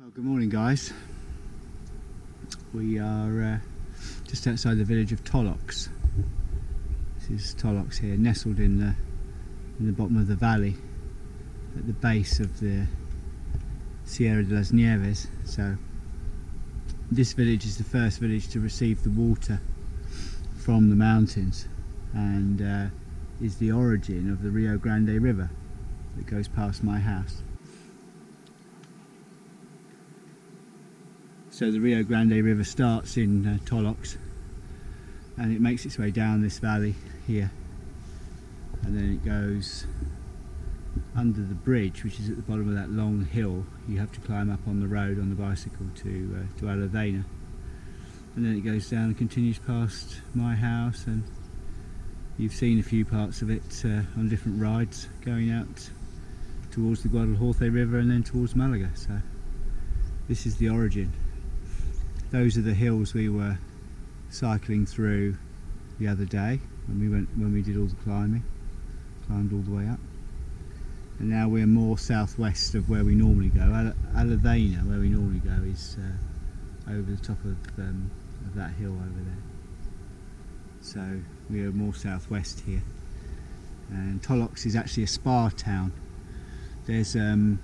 Well, good morning, guys. We are just outside the village of Tollox. This is Tollox here, nestled in the bottom of the valley, at the base of the Sierra de las Nieves. So this village is the first village to receive the water from the mountains, and is the origin of the Rio Grande River that goes past my house. So the Rio Grande River starts in Tollox, and it makes its way down this valley here, and then it goes under the bridge, which is at the bottom of that long hill. You have to climb up on the road on the bicycle to Alavena, and then it goes down and continues past my house, and you've seen a few parts of it on different rides going out towards the Guadalhorce River and then towards Malaga. So this is the origin. Those are the hills we were cycling through the other day when we did all the climbed all the way up. And now we're more southwest of where we normally go. Alavena, where we normally go, is over the top of that hill over there. So we are more southwest here. And Tollox is actually a spa town. There's I'm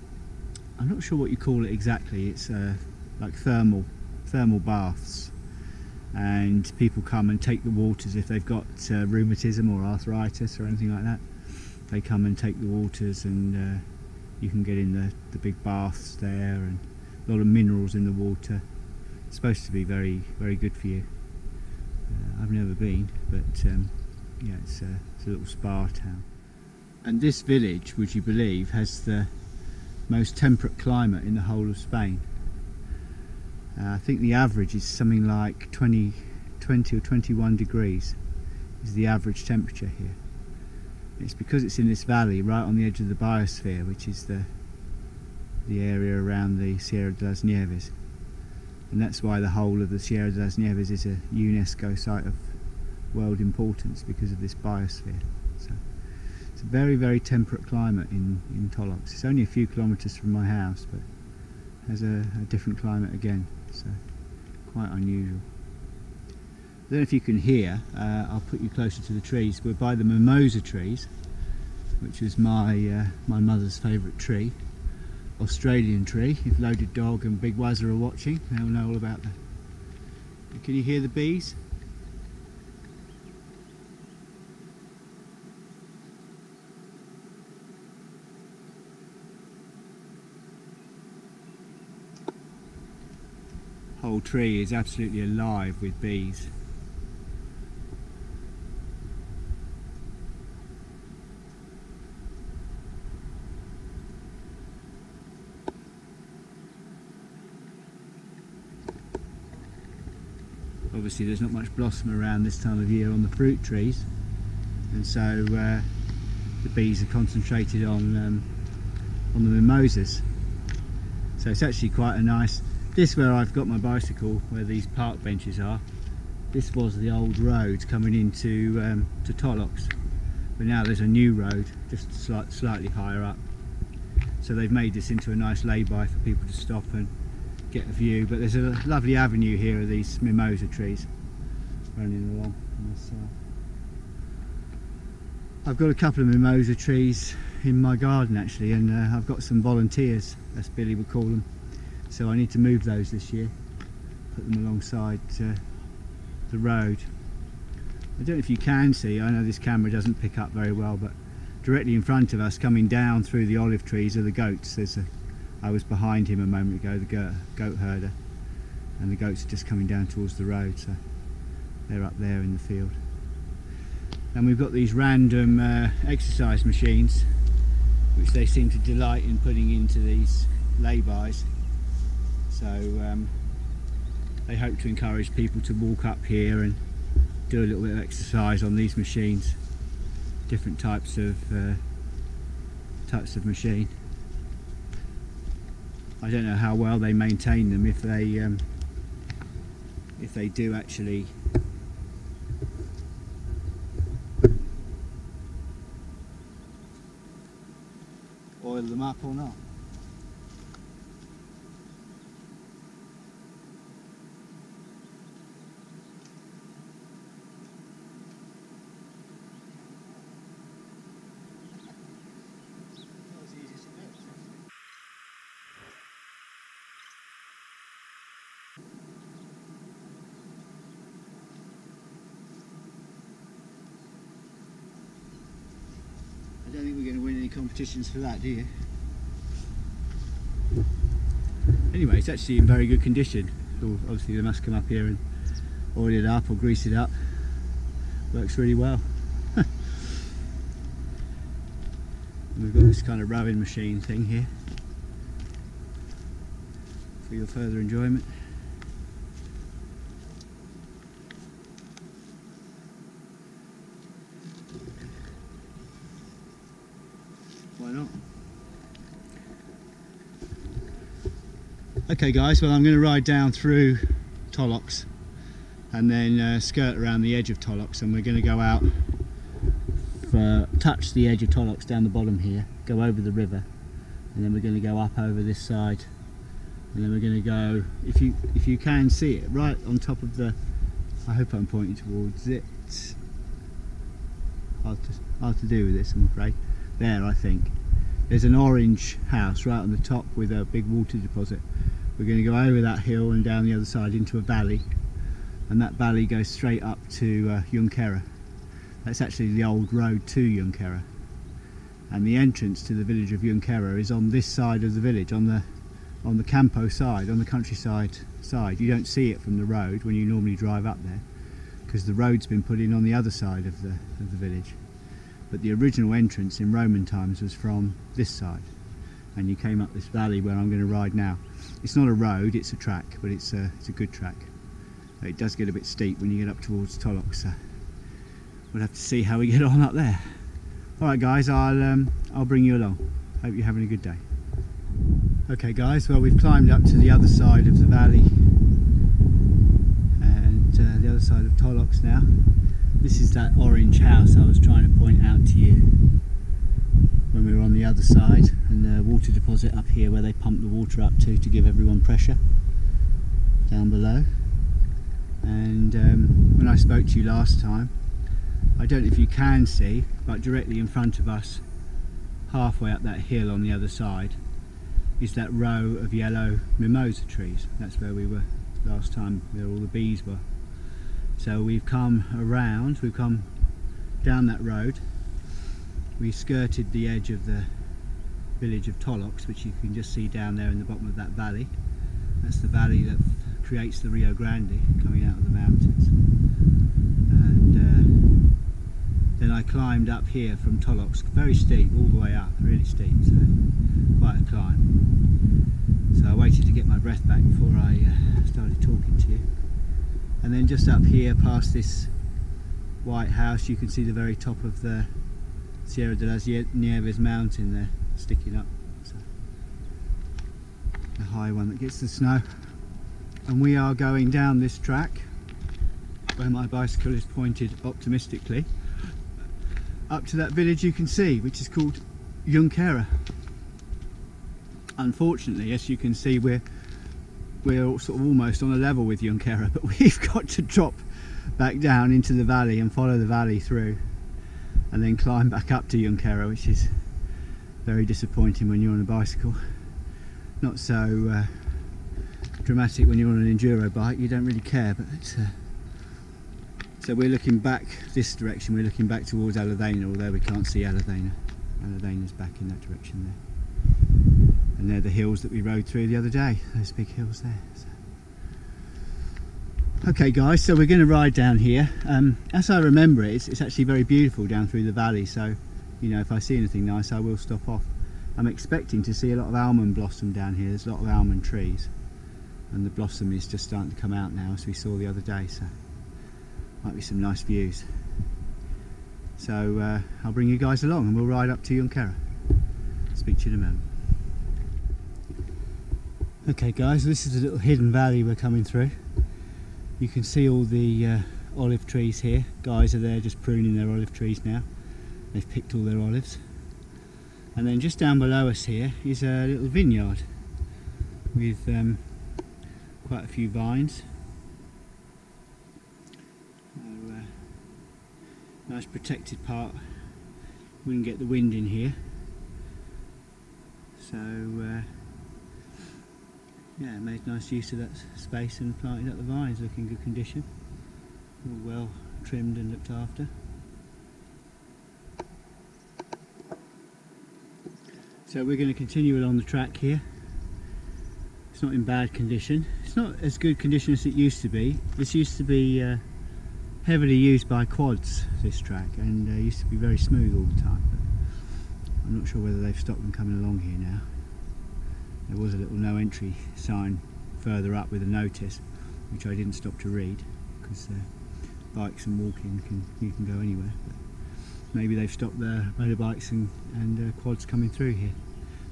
not sure what you call it exactly. It's like thermal baths, and people come and take the waters if they've got rheumatism or arthritis or anything like that. They come and take the waters, and you can get in the big baths there, and a lot of minerals in the water. It's supposed to be very, very good for you. I've never been, but yeah, it's a little spa town. And this village, would you believe, has the most temperate climate in the whole of Spain. I think the average is something like 20 or 21 degrees is the average temperature here. It's because it's in this valley right on the edge of the biosphere, which is the area around the Sierra de las Nieves, and that's why the whole of the Sierra de las Nieves is a UNESCO site of world importance, because of this biosphere. So it's a very, very temperate climate in Tollox. It's only a few kilometres from my house, but has a different climate again, so quite unusual. I don't know if you can hear, I'll put you closer to the trees. We're by the mimosa trees, which is my mother's favourite tree, Australian tree. If Loaded Dog and Big Wazza are watching, they'll know all about that. Can you hear the bees? The whole tree is absolutely alive with bees. Obviously there's not much blossom around this time of year on the fruit trees, and so the bees are concentrated on the mimosas. So it's actually quite a nice. This, where I've got my bicycle, where these park benches are, this was the old road coming into to Tollox, but now there's a new road just slightly higher up. So they've made this into a nice lay-by for people to stop and get a view. But there's a lovely avenue here of these mimosa trees running along on this side. I've got a couple of mimosa trees in my garden actually, and I've got some volunteers, as Billy would call them. So I need to move those this year, put them alongside the road. I don't know if you can see, I know this camera doesn't pick up very well, but directly in front of us, coming down through the olive trees, are the goats. I was behind him a moment ago, the goat herder, and the goats are just coming down towards the road, so they're up there in the field. And we've got these random exercise machines, which they seem to delight in putting into these lay-bys. So they hope to encourage people to walk up here and do a little bit of exercise on these machines, different types of machine. I don't know how well they maintain them, if they do actually oil them up or not. competitions for that, do you? Anyway, it's actually in very good condition. So obviously they must come up here and oil it up or grease it up. Works really well. And we've got this kind of rowing machine thing here for your further enjoyment. Why not? Okay guys, well I'm going to ride down through Tollocs and then skirt around the edge of Tollocs, and we're going to go out, touch the edge of Tollocs down the bottom here, go over the river, and then we're going to go up over this side, and then we're going to go, if you can see it, right on top of the, I hope I'm pointing towards it, hard to do with this I'm afraid, there I think. There's an orange house right on the top with a big water deposit. We're going to go over that hill and down the other side into a valley, and that valley goes straight up to Junquera. That's actually the old road to Junquera, and the entrance to the village of Junquera is on this side of the village, on the campo side, on the countryside side. You don't see it from the road when you normally drive up there, because the road's been put in on the other side of the village. But the original entrance in Roman times was from this side, and you came up this valley where I'm going to ride now. It's not a road, it's a track, but it's a good track. It does get a bit steep when you get up towards Tollocs, so we'll have to see how we get on up there. Alright guys, I'll bring you along. Hope you're having a good day. Okay guys, well we've climbed up to the other side of the valley, and the other side of Tollocs now. This is that orange house I was trying to point out to you when we were on the other side, and the water deposit up here where they pump the water up to give everyone pressure down below. And when I spoke to you last time, I don't know if you can see, but directly in front of us, halfway up that hill on the other side, is that row of yellow mimosa trees. That's where we were last time, where all the bees were. So we've come around, we've come down that road, we skirted the edge of the village of Tollocs, which you can just see down there in the bottom of that valley. That's the valley that creates the Rio Grande coming out of the mountains. And then I climbed up here from Tollocs, very steep, all the way up, really steep, so quite a climb. So I waited to get my breath back before I started talking to you. And then just up here past this white house you can see the very top of the Sierra de las Nieves mountain there sticking up. So, the high one that gets the snow. And we are going down this track where my bicycle is pointed optimistically up to that village you can see, which is called Junquera. Unfortunately, as you can see, we're sort of almost on a level with Junquera, but we've got to drop back down into the valley and follow the valley through and then climb back up to Junquera, which is very disappointing when you're on a bicycle. Not so dramatic when you're on an enduro bike, you don't really care, but so we're looking back this direction, we're looking back towards Aladena, although we can't see Aladena. Aladena's back in that direction there. And they're the hills that we rode through the other day, those big hills there. So. Okay guys, so we're going to ride down here. As I remember it, it's actually very beautiful down through the valley, so you know, if I see anything nice I will stop off. I'm expecting to see a lot of almond blossom down here. There's a lot of almond trees, and the blossom is just starting to come out now, as we saw the other day, so might be some nice views. So I'll bring you guys along and we'll ride up to Junquera. Speak to you in a moment. Okay guys, this is a little hidden valley we're coming through. You can see all the olive trees here. Guys are there just pruning their olive trees now. They've picked all their olives. And then just down below us here is a little vineyard with quite a few vines. Nice protected part. Wouldn't get the wind in here. So yeah, made nice use of that space and planted up the vines, looking in good condition. All well trimmed and looked after. So we're going to continue along the track here. It's not in bad condition. It's not as good condition as it used to be. This used to be heavily used by quads, this track, and used to be very smooth all the time. But I'm not sure whether they've stopped them coming along here now. There was a little no entry sign further up with a notice, which I didn't stop to read, because bikes and walking you can go anywhere. But maybe they've stopped the motorbikes and quads coming through here.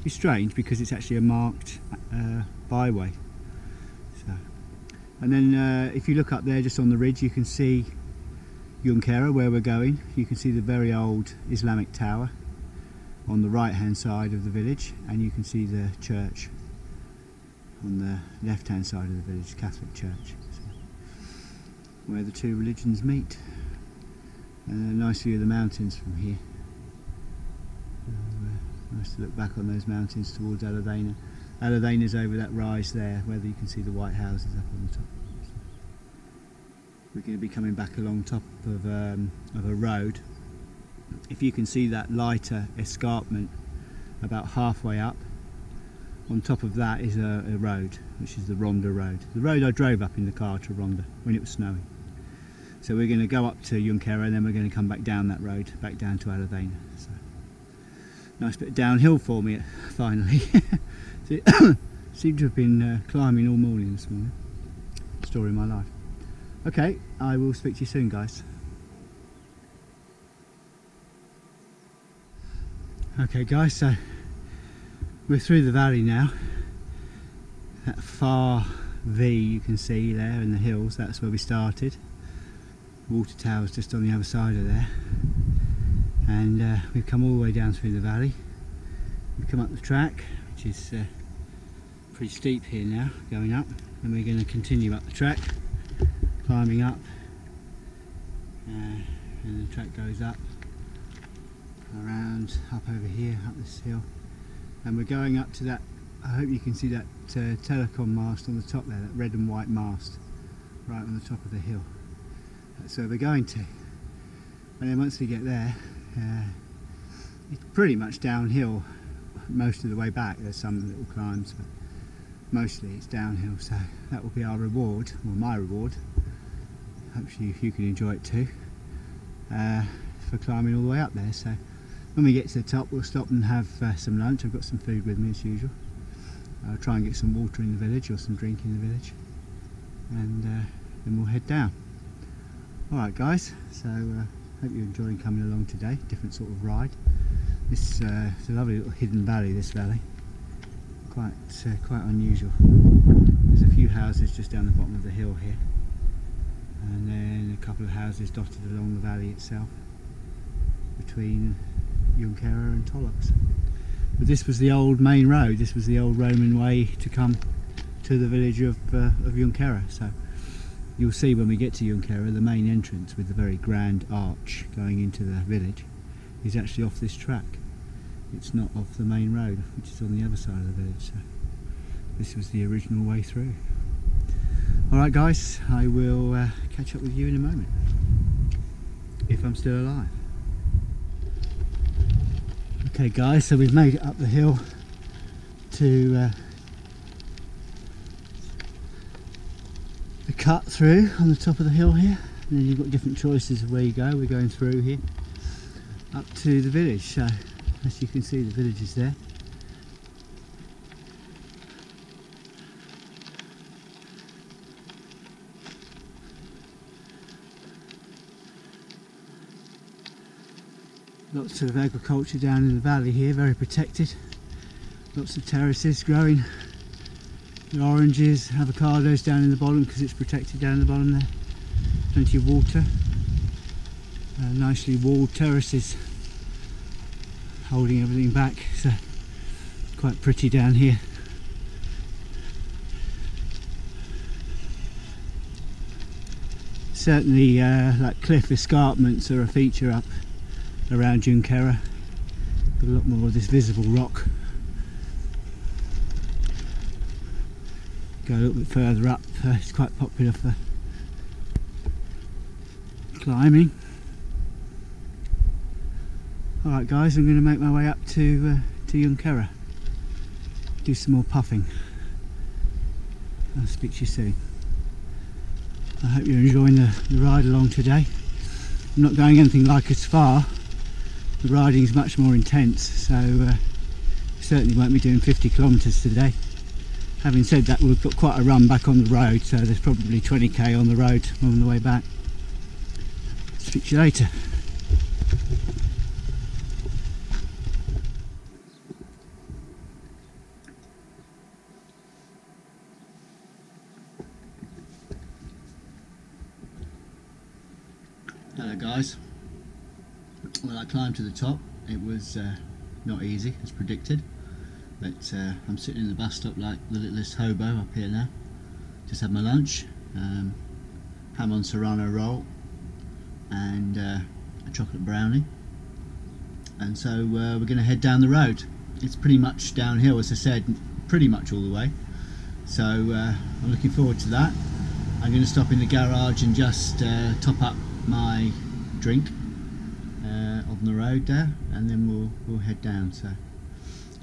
It's strange because it's actually a marked byway. So, and then if you look up there just on the ridge, you can see Junquera, where we're going. You can see the very old Islamic tower on the right hand side of the village, and you can see the church on the left hand side of the village, Catholic church, so, where the two religions meet. And a nice view of the mountains from here. Nice to look back on those mountains towards Alavena. Alavena's over that rise there, where you can see the white houses up on the top. We're going to be coming back along top of a road. If you can see that lighter escarpment about halfway up, on top of that is a road, which is the Ronda road. The road I drove up in the car to Ronda when it was snowing. So we're going to go up to Junquera, and then we're going to come back down that road, back down to Alavena. So, nice bit of downhill for me finally. Seem to have been climbing all morning this morning. Story of my life. Okay, I will speak to you soon, guys. Okay guys, so we're through the valley now. That far V you can see there in the hills, that's where we started. Water tower's just on the other side of there. And we've come all the way down through the valley. We've come up the track, which is pretty steep here now, going up, and we're going to continue up the track, climbing up, and the track goes up, around, up over here, up this hill, and we're going up to that, I hope you can see that telecom mast on the top there, that red and white mast, right on the top of the hill. That's where we're going to. And then once we get there, it's pretty much downhill most of the way back. There's some little climbs, but mostly it's downhill, so that will be our reward, or my reward. Hopefully you can enjoy it too, for climbing all the way up there. So when we get to the top, we'll stop and have some lunch. I've got some food with me as usual. I'll try and get some water in the village, or some drink in the village, and then we'll head down. Alright guys, so hope you're enjoying coming along today. Different sort of ride. It's a lovely little hidden valley, this valley. Quite unusual. There's a few houses just down the bottom of the hill here, and then a couple of houses dotted along the valley itself, between Junquera and Tolox. But this was the old main road. This was the old Roman way to come to the village of Junquera. So you'll see when we get to Junquera, the main entrance with the very grand arch going into the village is actually off this track. It's not off the main road, which is on the other side of the village. So this was the original way through. Alright guys, I will catch up with you in a moment, if I'm still alive. Okay guys, so we've made it up the hill to the cut through on the top of the hill here, and then you've got different choices of where you go. We're going through here up to the village, so as you can see the village is there. Lots of agriculture down in the valley here, very protected. Lots of terraces growing. Oranges, avocados down in the bottom because it's protected down in the bottom there. Plenty of water. Nicely walled terraces holding everything back, so quite pretty down here. Certainly like cliff escarpments are a feature up around Junquera. Got a lot more of this visible rock. Go a little bit further up, it's quite popular for climbing. Alright guys, I'm going to make my way up to to Yunkera. Do some more puffing. I'll speak to you soon. I hope you're enjoying the ride along today. I'm not going anything like as far. The riding is much more intense, so certainly won't be doing 50 kilometres today. Having said that, we've got quite a run back on the road, so there's probably 20k on the road on the way back. Speak to you later. Hello guys. Well, I climbed to the top. It was not easy as predicted, but I'm sitting in the bus stop like the littlest hobo up here now. Just had my lunch, ham on serrano roll and a chocolate brownie, and so we're going to head down the road. It's pretty much downhill, as I said, pretty much all the way, so I'm looking forward to that. I'm going to stop in the garage and just top up my drink on the road there, and then we'll head down. So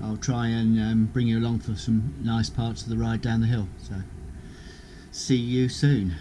I'll try and bring you along for some nice parts of the ride down the hill. So see you soon.